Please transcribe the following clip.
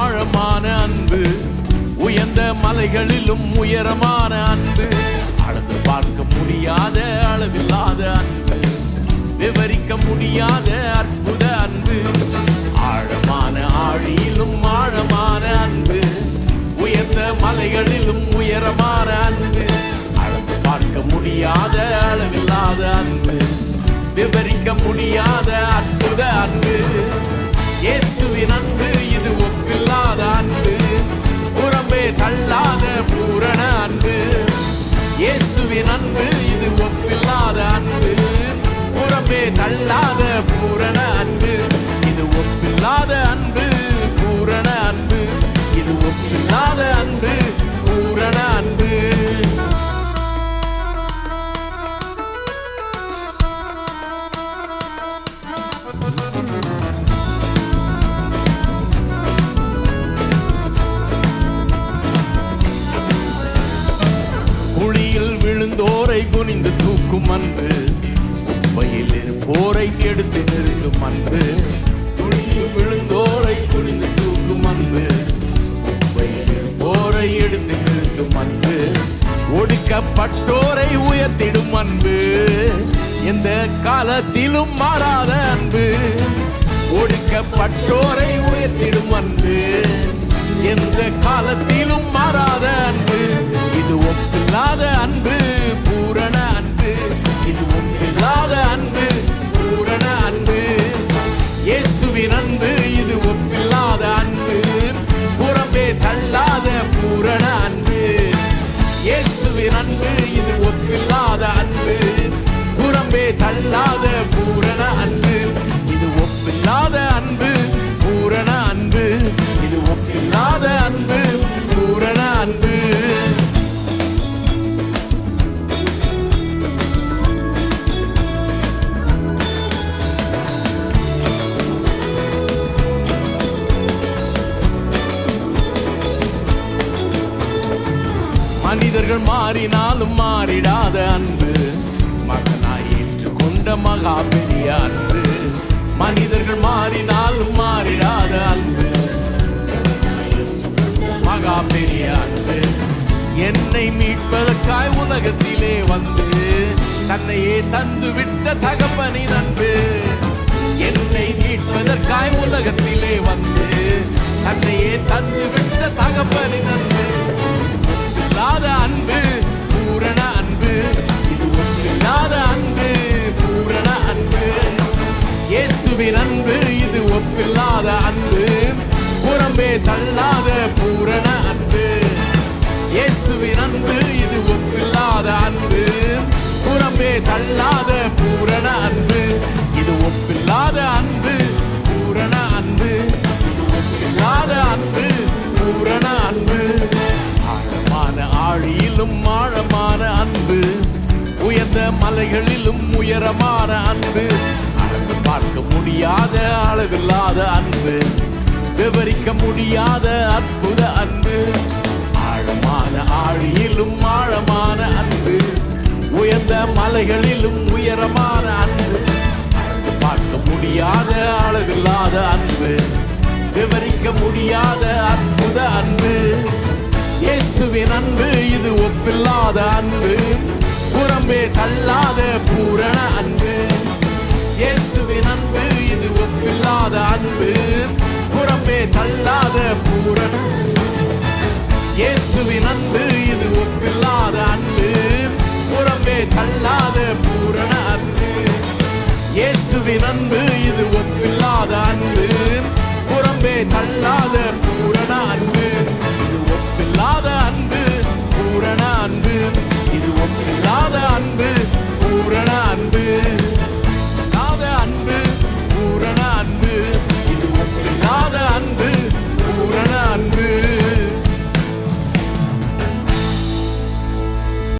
ஆழமான அன்பு, உயர்ந்த மலைகளிலும் உயரமான அன்பு, அளந்து பார்க்க முடியாத அளவில்லாத அன்பு, விவரிக்க முடியாத அற்புத அன்பு, ஆழமான ஆழியிலும் ஆழமான அன்பு, உயர்ந்த மலைகளிலும் உயரமான அன்பு, அளந்து பார்க்க முடியாத அளவில்லாத அன்பு, விவரிக்க முடியாத அற்புத அன்பு. இயேசுவின் அன்பு இது ஒப்பில்லாத அன்பு, புறம்பே தள்ளாத பூரண அன்பு. இயேசுவின் அன்பு இது ஒப்பில்லாத அன்பு, புறம்பே தள்ளாத பூரண அன்பு. இது ஒப்பில்லாத அன்பு, பூரண அன்பு. இது ஒப்பில்லாத அன்பு, பூரண அன்பு. குழியில் விழுந்தோரை குனிந்து தூக்கும் அன்பு, குப்பையில் இருப்போரை எடுத்து நிறுத்தும் அன்பு. குழியில் விழுந்தோரை குனிந்து தூக்கும் அன்பு, குப்பையில் இருப்போரை எடுத்து நிறுத்தும் அன்பு. ஒடுக்கப்பட்டோரை உயர்த்திடும் அன்பு, எந்த காலத்திலும் மாறாத அன்பு. ஒடுக்கப்பட்டோரை உயர்த்திடும் அன்பு, எந்த காலத்திலும் மாறாத அன்பு. இது ஒப்பில்லாத அன்பு, பூரண அன்பு. இது ஒப்பில்லாத அன்பு, பூரண அன்பு. இயேசுவின் அன்பு இது ஒப்பில்லாத அன்பு, புறம்பே தள்ளாத பூரண அன்பு. இயேசுவின் அன்பு இது ஒப்பில்லாத அன்பு, புறம்பே தள்ளாத பூரண அன்பு. இது ஒப்பில்லாத அன்பு, பூரண அன்பு. இது ஒப்பில்லாத அன்பு, பூரண அன்பு. மனிதர்கள் மாறினாலும் மாறிடாத அன்பு, மகனாய் ஏற்றுக்கொண்ட மகா பெரிய அன்பு. மனிதர்கள் மாறினாலும் மாறிடாத அன்பு, மகா பெரிய அன்பு. என்னை மீட்பதற்காய் உலகத்திலே வந்து தன்னையே தந்து விட்ட தகப்பனின் அன்பு. என்னை மீட்பதற்காய் உலகத்திலே வந்து தன்னையே தந்து விட்ட தகப்பனின் அன்பு. ஒப்பில்லாத அன்பு, பூரண அன்பு. இது ஒப்பில்லாத அன்பு, பூரண அன்பு. இயேசுவின் அன்பு இது ஒப்பில்லாத அன்பு, புறம்பே தள்ளாத பூரண அன்பு. இயேசுவின் அன்பு இது ஒப்பில்லாத அன்பு, புறம்பே தள்ளாத பூரண அன்பு. இது ஒப்பில்லாத அன்பு, பூரண அன்பு. இது ஒப்பில்லாத அன்பு, பூரண அன்பு. ஆழமான ஆழியிலும் ஆழமான அன்பு, உயர்ந்த மலைகளிலும் உயரமான அன்பு, அளந்து பார்க்க முடியாத அளவில்லாத அன்பு, விவரிக்க முடியாத அற்புத அன்பு. ஆழமான ஆழியிலும் ஆழமான அன்பு, உயர்ந்த மலைகளிலும் உயரமான அன்பு, அளந்து பார்க்க முடியாத அளவில்லாத அன்பு, விவரிக்க முடியாத அற்புத அன்பு. இயேசுவின் அன்பு இது ஒப்பில்லாத அன்பு, புறம்பே தள்ளாத பூரண அன்பு. இயேசுவின் அன்பு இது ஒப்பில்லாத அன்பு, புறம்பே தள்ளாத பூரண. இயேசுவின் அன்பு இது ஒப்பில்லாத அன்பு, புறம்பே தள்ளாத பூரண அன்பு. இயேசுவின் அன்பு இது ஒப்பில்லாத அன்பு, புறம்பே தள்ளாத